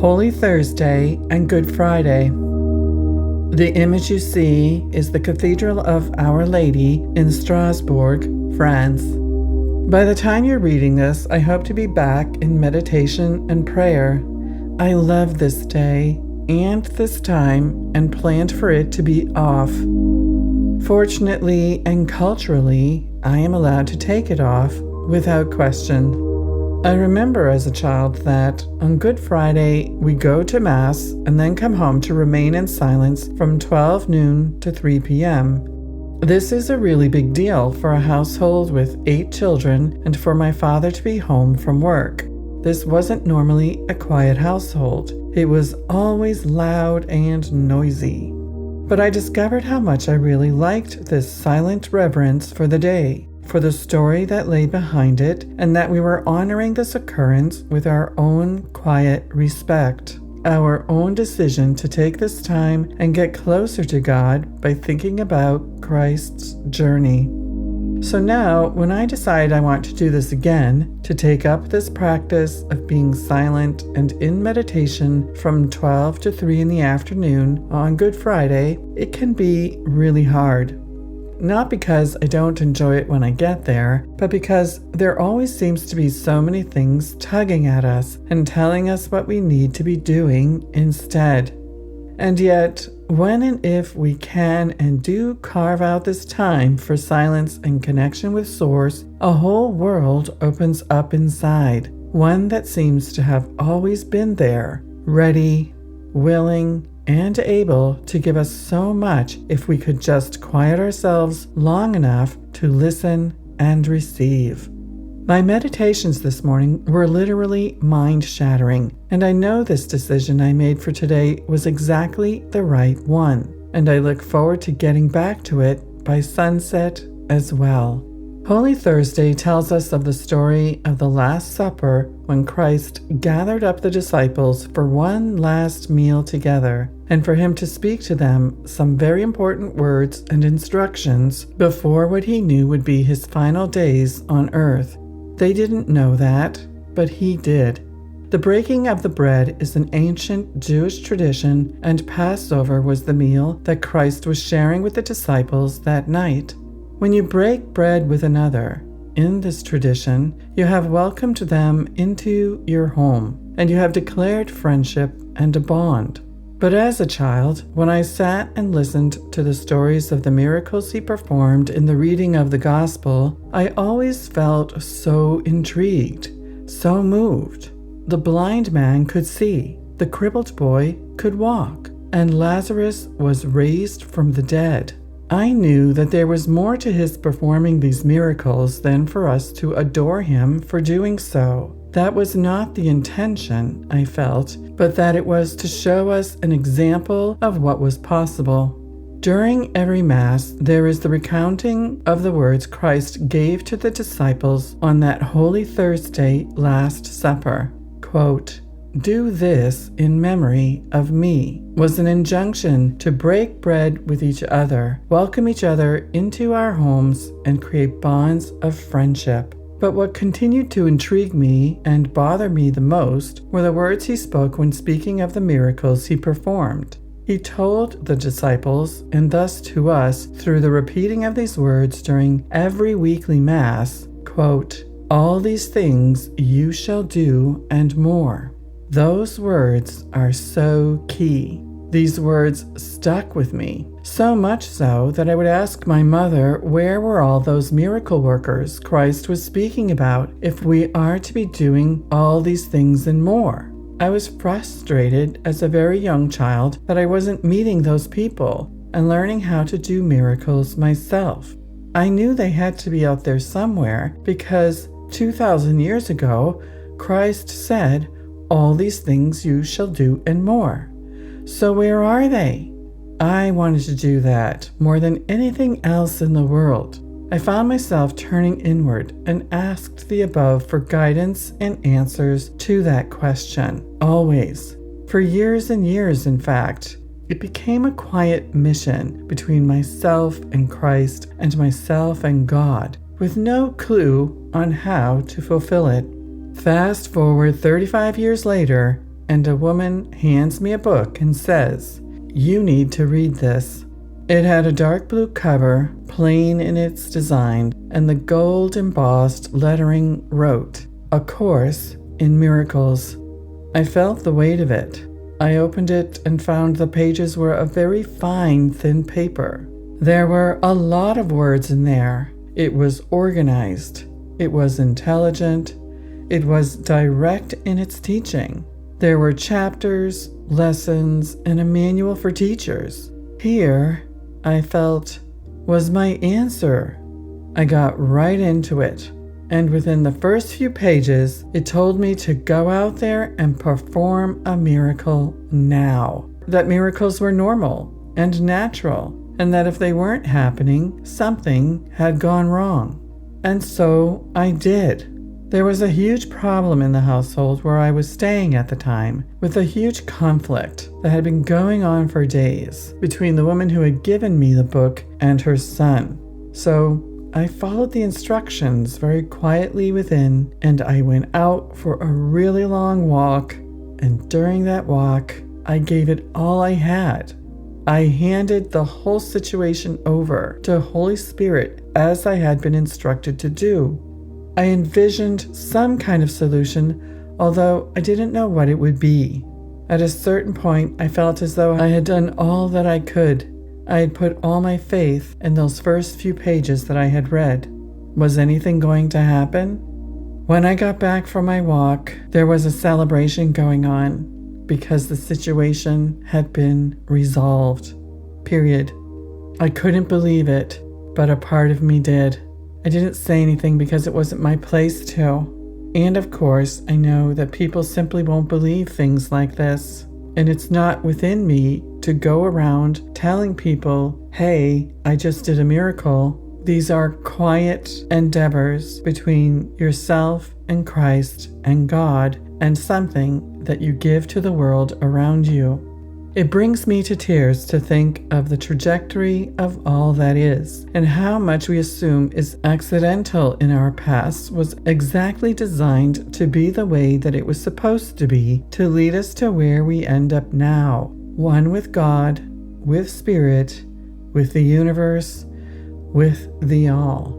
Holy Thursday and Good Friday. The image you see is the Cathedral of Our Lady in Strasbourg, France. By the time you're reading this, I hope to be back in meditation and prayer. I love this day and this time and planned for it to be off. Fortunately and culturally, I am allowed to take it off without question. I remember as a child that on Good Friday we go to Mass and then come home to remain in silence from 12 noon to 3 p.m. This is a really big deal for a household with 8 children and for my father to be home from work. This wasn't normally a quiet household. It was always loud and noisy. But I discovered how much I really liked this silent reverence for the day, for the story that lay behind it, and that we were honoring this occurrence with our own quiet respect, our own decision to take this time and get closer to God by thinking about Christ's journey. So now, when I decide I want to do this again, to take up this practice of being silent and in meditation from 12 to 3 in the afternoon on Good Friday, it can be really hard. Not because I don't enjoy it when I get there, but because there always seems to be so many things tugging at us and telling us what we need to be doing instead. And yet, when and if we can and do carve out this time for silence and connection with Source, a whole world opens up inside, one that seems to have always been there, ready, willing, and able to give us so much if we could just quiet ourselves long enough to listen and receive. My meditations this morning were literally mind-shattering, and I know this decision I made for today was exactly the right one, and I look forward to getting back to it by sunset as well. Holy Thursday tells us of the story of the Last Supper when Christ gathered up the disciples for one last meal together and for him to speak to them some very important words and instructions before what he knew would be his final days on earth. They didn't know that, but he did. The breaking of the bread is an ancient Jewish tradition, and Passover was the meal that Christ was sharing with the disciples that night. When you break bread with another, in this tradition, you have welcomed them into your home, and you have declared friendship and a bond. But as a child, when I sat and listened to the stories of the miracles he performed in the reading of the gospel, I always felt so intrigued, so moved. The blind man could see, the crippled boy could walk, and Lazarus was raised from the dead. I knew that there was more to his performing these miracles than for us to adore him for doing so. That was not the intention, I felt, but that it was to show us an example of what was possible. During every Mass, there is the recounting of the words Christ gave to the disciples on that Holy Thursday Last Supper. Quote, "Do this in memory of me," was an injunction to break bread with each other, welcome each other into our homes, and create bonds of friendship. But what continued to intrigue me and bother me the most were the words he spoke when speaking of the miracles he performed. He told the disciples, and thus to us, through the repeating of these words during every weekly Mass, quote, "All these things you shall do and more." Those words are so key. These words stuck with me, so much so that I would ask my mother where were all those miracle workers Christ was speaking about if we are to be doing all these things and more. I was frustrated as a very young child that I wasn't meeting those people and learning how to do miracles myself. I knew they had to be out there somewhere because 2,000 years ago, Christ said, "All these things you shall do and more." So where are they? I wanted to do that more than anything else in the world. I found myself turning inward and asked the above for guidance and answers to that question, always. For years and years, in fact, it became a quiet mission between myself and Christ and myself and God, with no clue on how to fulfill it. Fast forward 35 years later, and a woman hands me a book and says, "You need to read this." It had a dark blue cover, plain in its design, and the gold embossed lettering wrote, "A Course in Miracles." I felt the weight of it. I opened it and found the pages were of very fine, thin paper. There were a lot of words in there. It was organized. It was intelligent. It was direct in its teaching. There were chapters, lessons, and a manual for teachers. Here, I felt, was my answer. I got right into it, and within the first few pages, it told me to go out there and perform a miracle now. That miracles were normal and natural, and that if they weren't happening, something had gone wrong. And so I did. There was a huge problem in the household where I was staying at the time, with a huge conflict that had been going on for days between the woman who had given me the book and her son. So I followed the instructions very quietly within, and I went out for a really long walk, and during that walk, I gave it all I had. I handed the whole situation over to Holy Spirit as I had been instructed to do. I envisioned some kind of solution, although I didn't know what it would be. At a certain point, I felt as though I had done all that I could. I had put all my faith in those first few pages that I had read. Was anything going to happen? When I got back from my walk, there was a celebration going on because the situation had been resolved. Period. I couldn't believe it, but a part of me did. I didn't say anything because it wasn't my place to. And of course, I know that people simply won't believe things like this. And it's not within me to go around telling people, "Hey, I just did a miracle." These are quiet endeavors between yourself and Christ and God, and something that you give to the world around you. It brings me to tears to think of the trajectory of all that is, and how much we assume is accidental in our past was exactly designed to be the way that it was supposed to be, to lead us to where we end up now, one with God, with Spirit, with the universe, with the all.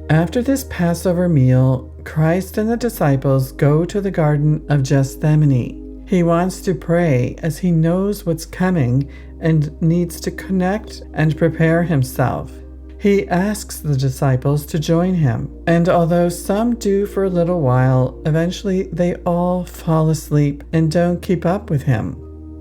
After this Passover meal, Christ and the disciples go to the Garden of Gethsemane. He wants to pray as he knows what's coming and needs to connect and prepare himself. He asks the disciples to join him, and although some do for a little while, eventually they all fall asleep and don't keep up with him.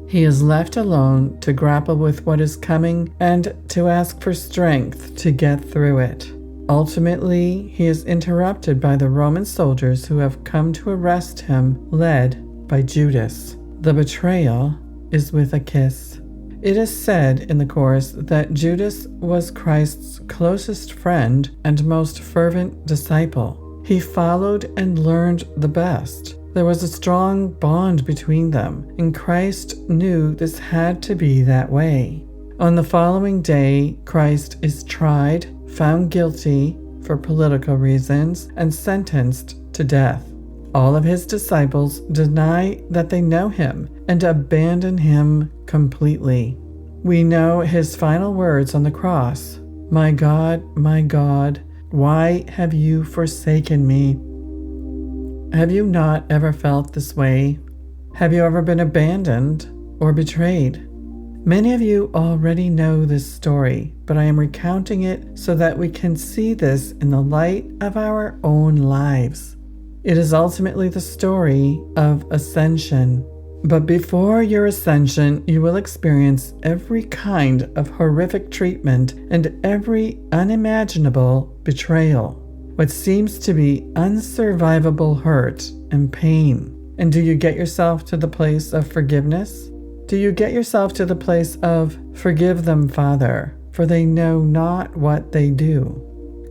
He is left alone to grapple with what is coming and to ask for strength to get through it. Ultimately, he is interrupted by the Roman soldiers who have come to arrest him, led by Judas. The betrayal is with a kiss. It is said in the chorus that Judas was Christ's closest friend and most fervent disciple. He followed and learned the best. There was a strong bond between them, and Christ knew this had to be that way. On the following day, Christ is tried, found guilty for political reasons, and sentenced to death. All of his disciples deny that they know him and abandon him completely. We know his final words on the cross, my God, why have you forsaken me?" Have you not ever felt this way? Have you ever been abandoned or betrayed? Many of you already know this story, but I am recounting it so that we can see this in the light of our own lives. It is ultimately the story of ascension. But before your ascension, you will experience every kind of horrific treatment and every unimaginable betrayal. What seems to be unsurvivable hurt and pain. And do you get yourself to the place of forgiveness? Do you get yourself to the place of, "Forgive them, Father, for they know not what they do"?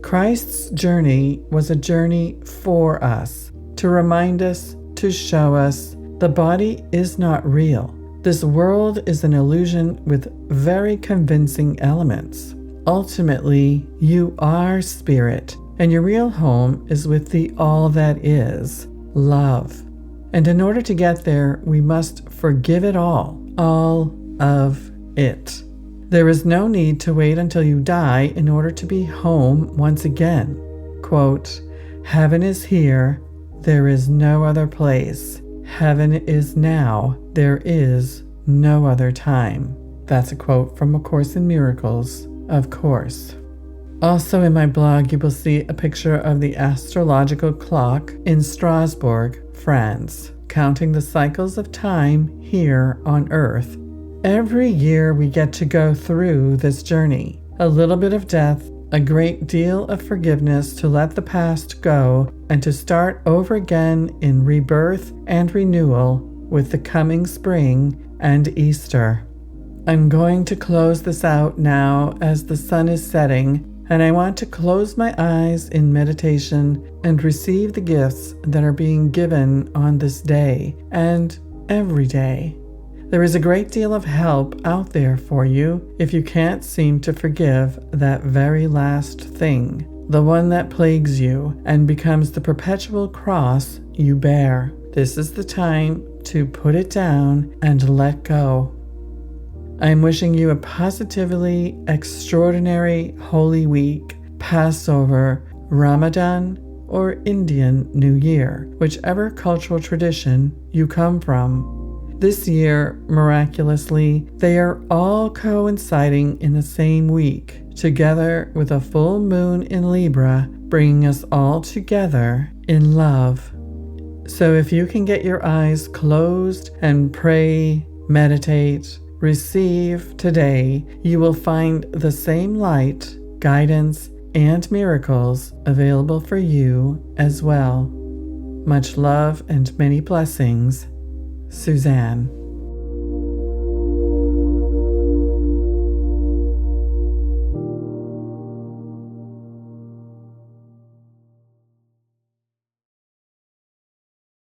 Christ's journey was a journey for us, to remind us, to show us, the body is not real. This world is an illusion with very convincing elements. Ultimately, you are spirit, and your real home is with the all that is, love. And in order to get there, we must forgive it all of it. There is no need to wait until you die in order to be home once again. Quote, "Heaven is here, there is no other place. Heaven is now, there is no other time." That's a quote from A Course in Miracles, of course. Also in my blog, you will see a picture of the astrological clock in Strasbourg, France, counting the cycles of time here on Earth. Every year we get to go through this journey. A little bit of death, a great deal of forgiveness to let the past go and to start over again in rebirth and renewal with the coming spring and Easter. I'm going to close this out now as the sun is setting, and I want to close my eyes in meditation and receive the gifts that are being given on this day and every day. There is a great deal of help out there for you if you can't seem to forgive that very last thing, the one that plagues you and becomes the perpetual cross you bear. This is the time to put it down and let go. I am wishing you a positively extraordinary Holy Week, Passover, Ramadan, or Indian New Year, whichever cultural tradition you come from. This year, miraculously, they are all coinciding in the same week, together with a full moon in Libra, bringing us all together in love. So if you can get your eyes closed and pray, meditate, receive today, you will find the same light, guidance, and miracles available for you as well. Much love and many blessings, Suzanne.